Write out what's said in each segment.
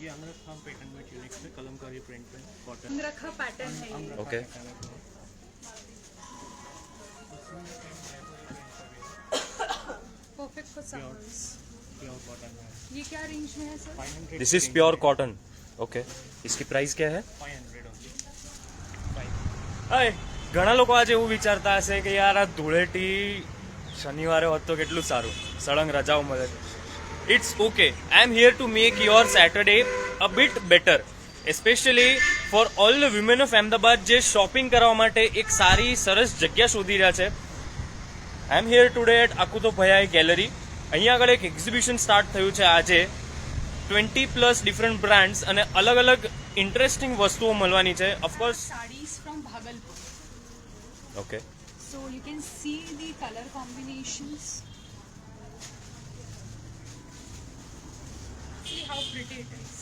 ये अमरखा पैटर्न में ट्यूनिक है, कलमकारी प्रिंट पे कॉटन अमरखा पैटर्न है ये। Okay. Perfect for summers. Pure cotton है। ये क्या रेंज में है sir? 500 this is pure cotton. Okay, इसकी प्राइस क्या है? 500 ઓનલી। અય ઘણા લોકો આજે એવું વિચારતા હશે કે યાર આ ધૂળેટી શનિવારે હોત તો કેટલું સારું, સળંગ રજાઓ મળે. It's okay. I am here to make your Saturday a bit better, specially for all the women of Ahmedabad જે શોપિંગ કરવા માટે એક સારી સરસ જગ્યા શોધી રહ્યા છે. I am here today at આકુતો ભયાઈ ગેલેરી. અહીંયા આગળ એક એક્ઝિબિશન સ્ટાર્ટ થયું છે આજે. 20+ ડિફરન્ટ બ્રાન્ડ્સ અને અલગ અલગ ઇન્ટરેસ્ટિંગ વસ્તુઓ મળવાની છે. Of course. Sarees from Bhagalpur. Okay. So you can see the color combinations. See how pretty it is.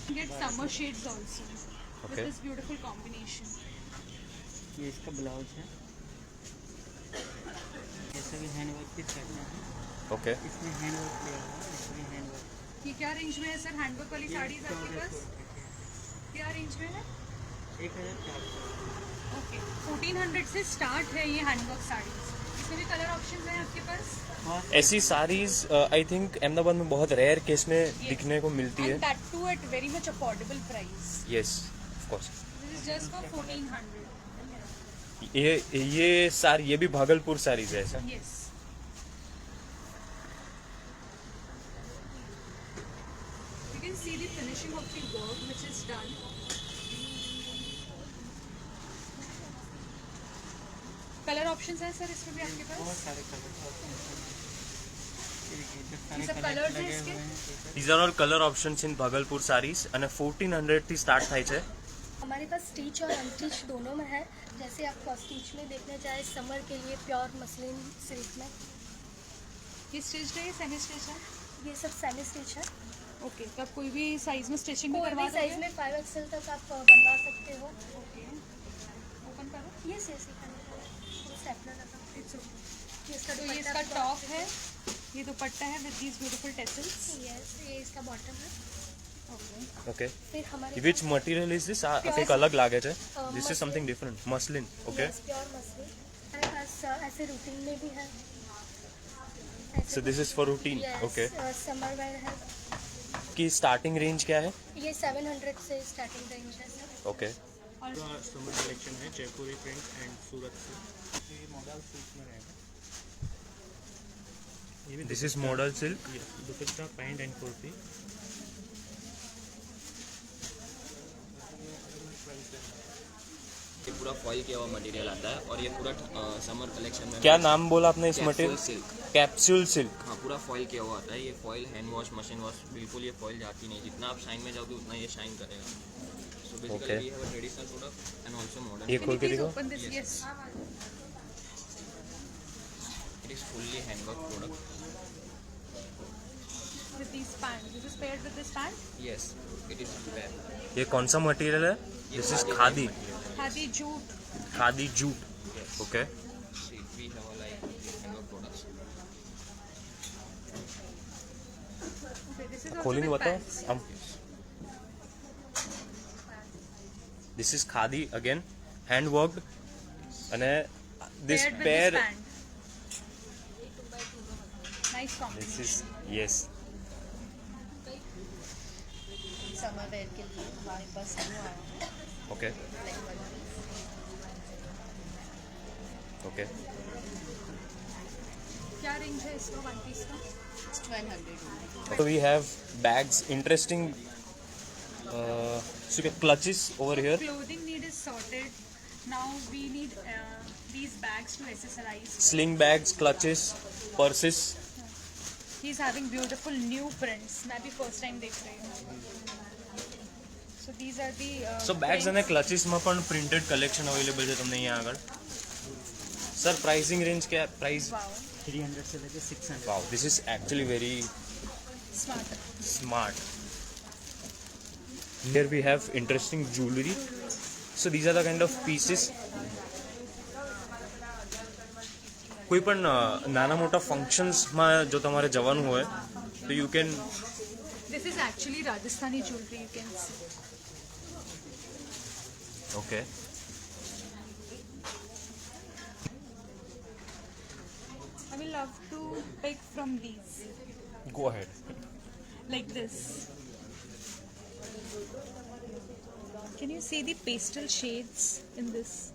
You get summer shades also with Okay. this beautiful combination. ये इसका ब्लाउज है, ऐसे भी हैंड वर्क की करना है, ઓકે. इसमें hand work किया हुआ है, इसमें हैंड वर्क। ये क्या रेंज में है सर? हैंडवर्क वाली साड़ीज आपके पास क्या रेंज में है? 1400। ओके, 1400 से स्टार्ट है ये हैंडवर्क साड़ीज। इसमें भी कलर ऑप्शन है आपके पास। ऐसी साड़ीज आई थिंक अहमदाबाद में बहुत रेयर केस में दिखने को मिलती है. And that too at very much affordable price. Yes, of course. This is just for 1400. ये सारी, ये भी भागलपुर साड़ीज है ऐसा. Yes. You can see the finishing of the work which is done. Colour options हैं सर इसमें भी आपके बहुत पास? सारे कलर होते हैं। ये देखिए, जब ये सारे सब कलर colours हैं लगे इसके? हुए हैं। these are all color options in Bhagalpur saris અને 1400 થી સ્ટાર્ટ થાય છે. हमारे पास स्टिच और अनस्टिच दोनों में है। जैसे आप स्टिच में देखना चाहे समर के लिए प्योर मसलिन सिल्क में, ये स्टिच्ड है, ये सेमी स्टिच है? ये सब सेमी स्टिच है। ओके, तो आप कोई भी साइज में स्टिचिंग भी कोई करवा भी साइज दोगे? में 5XL तक आप बनवा सकते हो। ओके, ओपन करो। ये से स्टेपलर लगा। It's okay. ये इसका तो ये दुपट्टा इसका टॉप है, ये दुपट्टा है with these beautiful tassels. Yes, ये इसका बॉटम है। Okay, okay. फिर हमारे which material is this? આ કંઈક અલગ લાગે છે. This is something different. Muslin. Okay. Pure muslin. हमारे पास ऐसे रूटीन में भी है। So this is for routine. Okay. Summer wear है। की स्टार्टिंग रेंज क्या है? ये 700 से स्टार्टिंग रेंज है सर। ओके. और समर कलेक्शन है, जयपुरी प्रिंट एंड सूरत से। ये मॉडल सिल्क में रहेगा। ये भी This is modal silk. ये दुपट्टा, पैंट एंड कुर्ती। ये पूरा फॉइल किया हुआ मटेरियल आता है और ये पूरा समर कलेक्शन में क्या नाम बोला आपने इस capsule material? Silk. Capsule silk. हाँ, पूरा फॉइल किया हुआ आता है। ये foil hand wash, machine wash, बिल्कुल ये फॉइल जाती नहीं। जितना आप शाइन में जाओगे उतना ये शाइन करेगा। So Okay. Basically we have a traditional product and also modern. ये can खोल you के please दिखाओ. open this? Yes. It is fully handwork product. With these pants. This is paired with this pant. Yes, it is wear. ये कौन सा material है? This is khadi. Khadi jute. Khadi jute. Okay. We have like handwork products. Okay, this is also खोलिंग with बताओ. pants. This is khadi again, hand worked અને this Paired with pair. this pant. Nice This combination. is yes. Summer wear के लिए हमारे पास new आया है Okay. Like one Okay. क्या रेंज है इसका वन पीस का? Piece 1200 So we have bags, interesting so clutches over here. Clothing need is sorted. Now we need these bags to accessorize. Sling bags, clutches, purses. He's having beautiful new prints. मैं भी first time देख रही हूँ. So these are the So bags અને prints. clutches માં પણ printed collection available છે તમને અહીંયા આગળ. Sir pricing range क्या है? Price? Wow, 300 से लेके 600। Wow, this is actually very smart. smart. Here we have interesting jewelry. So these are the kind of pieces. કોઈ પણ નાના મોટા ફંક્શન્સમાં જો તમારે જવાનું હોય So you can. This is actually Rajasthani jewelry, you can see. Okay. I will love to pick from these, Go ahead. like this. Can you see the pastel shades in this?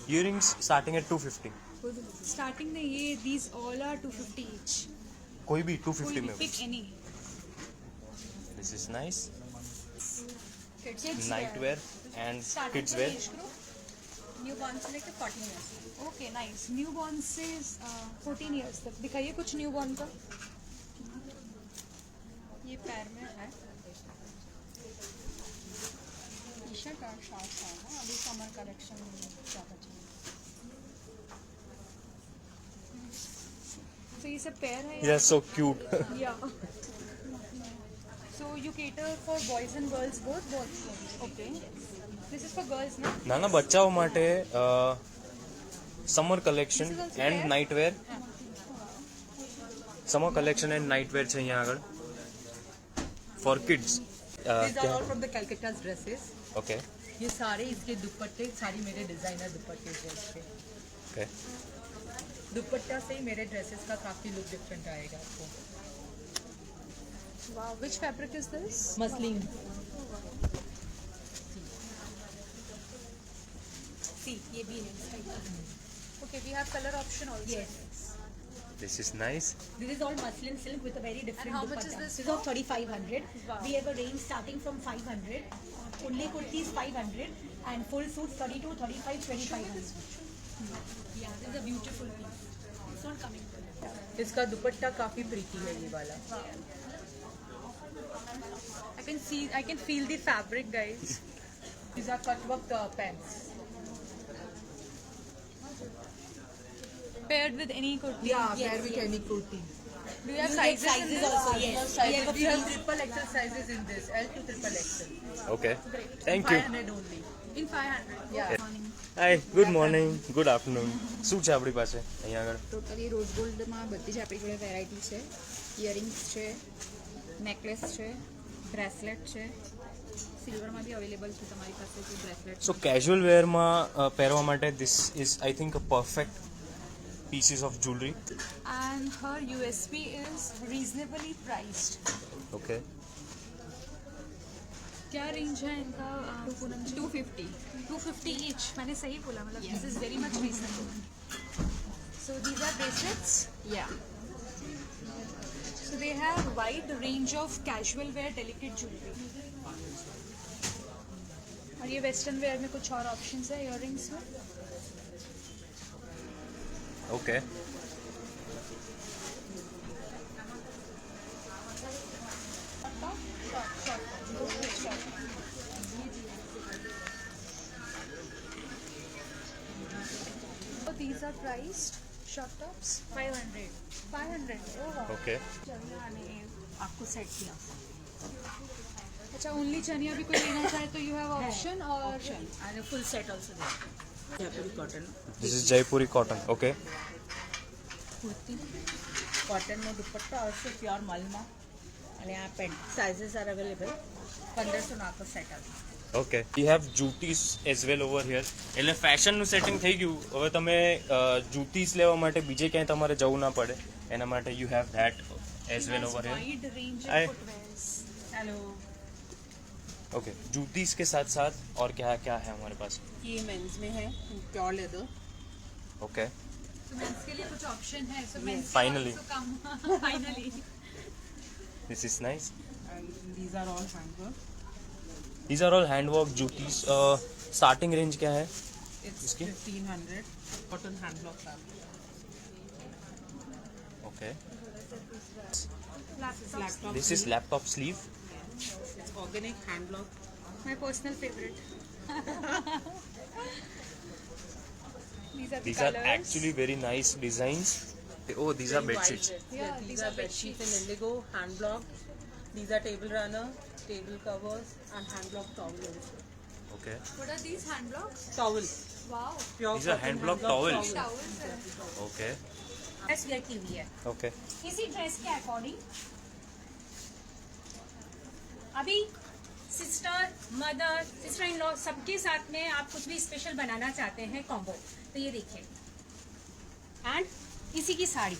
Earrings starting at 250. Starting the ये these all are 250 each. कोई भी कोई 250 भी में. pick any. This is nice. Kids Night wear and Starting kids from wear. age group? Newborn से लेकर 14 years Okay, nice. Newborn से 14 years तक. दिखाइए कुछ newborn का. ये पैर में है टी शर्ट और शॉर्ट्स है ना अभी समर कलेक्शन ज़्यादा चाहिए So ये सब pair है. Yeah, so cute. Yeah. So you cater for boys and girls both? Both. Okay. This is for girls, no? નાના બચ્ચાઓ માટે summer collection This is also and fair? Night wear. Summer collection and night wear છે અહીંયા આગળ for kids. These are all from the Calcutta's dresses. Okay ये सारे इसके दुपट्टे सारी मेरे डिजाइनर दुपट्टे हैं इसके. ઓકે. दुपट्टा से ही मेरे ड्रेसेस का काफी लुक डिफरेंट आएगा आपको. Wow. Which fabric is this? Muslin. See, ये भी है. Okay, we have color option also. Yes. This is nice. This is all muslin silk with a very different And how much dupatta. is this This is all 3,500. Wow. We have a range starting from 500. Only kurtis 500 and full suits 32, 35, 2,500. Yeah, this is a beautiful piece. It's not coming. इसका दुपट्टा काफी pretty है ये वाला. I can feel the fabric, guys. These are cut work pants. Paired with any kurti. Yeah, Yes, pair with yes. any kurti. Do you have You sizes, get in sizes this? also, yes. We have a We have few. triple XL sizes in this. L to triple XL. Okay thank you. 500 only. In 500. Yeah. Hi good morning good afternoon. શું છે આપણી પાસે અહીંયા આગળ? Totally rose ગોલ્ડમાં બધી જ આપણી જોડે વેરાયટી છે ઇયરિંગ્સ છે નેકલેસ છે બ્રેસલેટ છે સિલ્વરમાં બી અવેલેબલ છે તમારી પાસે જે બ્રેસલેટ સો કેઝ્યુઅલ વેરમાં પહેરવા માટે this is I think a perfect pieces of jewellery. And her USP is reasonably priced. Okay. क्या रेंज है इनका पूनम जी? 250 each. मैंने सही बोला मतलब this is very much reasonable. So these are bracelets. Yeah So they have wide range of casual wear delicate jewelry. और ये western wear में कुछ और ऑप्शंस है इयररिंग्स में. Okay. So these are priced short tops 500. 500. Oh wow. Okay. आपको set किया. अच्छा ओनली चनिया भी कोई लेना चाहे तो यू हैव ऑप्शन और And a full set also there. Jaipuri cotton. This is Jaipuri cotton. Okay. Kurti कॉटनનો દુપટ્ટો આવશે પ્યોર મલમાં અને આ પેન્ટ સાઇઝીસ આર અવેલેબલ 1500નો આખો સેટ આવશે. ઓકે. વી હેવ જૂતીસ એઝ વેલ ઓવર હિયર. એટલે ફેશનનું સેટિંગ થઈ ગયું. હવે તમે જૂતીસ લેવા માટે બીજે ક્યાંય તમારે જવું ના પડે. એના માટે you have that as well over here. wide range I- of footwears. Hello okay. जूतीस के साथ साथ और क्या क्या है हमारे पास? ये मेंस में है pure leather. Okay. So men's के लिए कुछ ऑप्शन है. So men's Finally. also come. Finally. This is nice. And these are all handwork. These are all handwork जूतीस. स्टार्टिंग रेंज क्या है? इट्स इसकी? 1500 cotton hand block fabric. Okay. Laptop this is laptop sleeve. It's organic hand block. My personal favorite. These are the These colors. are actually very nice designs. Oh, these are bed sheets. Yeah, these are bed sheets in indigo hand block. These are table runner, table covers and hand block towel also. Okay. What are these hand blocks? Towel. Wow. These are hand block towels. Towels है. Okay. Dress where की हुई है Okay. इसी dress के according अभी sister mother sister in law सबके साथ में आप कुछ भी स्पेशल बनाना चाहते हैं कॉम्बो तो ये देखिए एंड इसी की साड़ी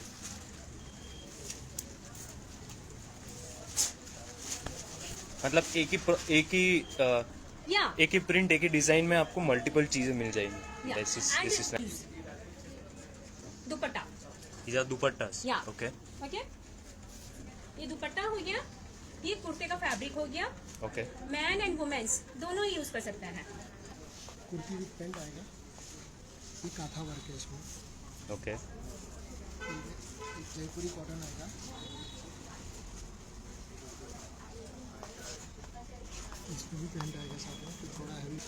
मतलब एक ही प्रिंट एक ही डिजाइन में आपको मल्टीपल चीजें मिल जाएंगी. This is nice. Dupatta These are dupattas. Yeah. Okay. Okay ये दुपट्टा हो गया ये कुर्ते का फैब्रिक हो गया Okay. मैन एंड वुमेन्स दोनों ही यूज कर सकते हैं कुर्ती विद पेंट आएगा. ये काथा वर्क है इसमें. Okay. एक जयपुरी कॉटन आएगा. इसमें भी पेंट आएगा साथ में. फिर थोड़ा heavy.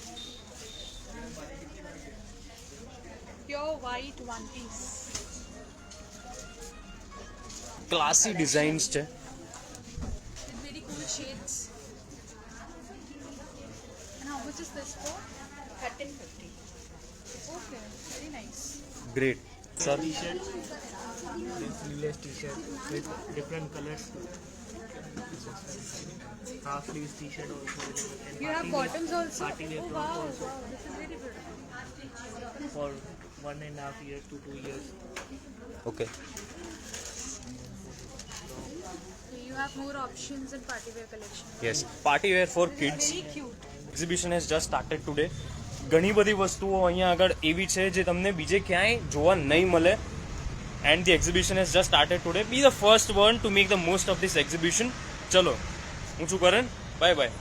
Pure white one piece. Classy designs છે. With very cool shades. And how much is this for? 1350 Okay, very nice. Great. Sir. T-shirt. This sleeveless T-shirt with different colors. Half sleeves T-shirt also available. And You have party wear- bottoms also? Party wear Oh top wow, also wow, this is very good. for 1.5 years to 2 years. Okay. So you have more options in party wear collection. Yes. Party wear for kids. Very cute. Exhibition has just started today. ઘણી બધી વસ્તુઓ અહીંયા આગળ એવી છે જે તમને બીજે ક્યાંય જોવા નહીં મળે. And the exhibition has just started today. B the first one to make the most of this exhibition. ચલો હું છું કરણ. Bye bye.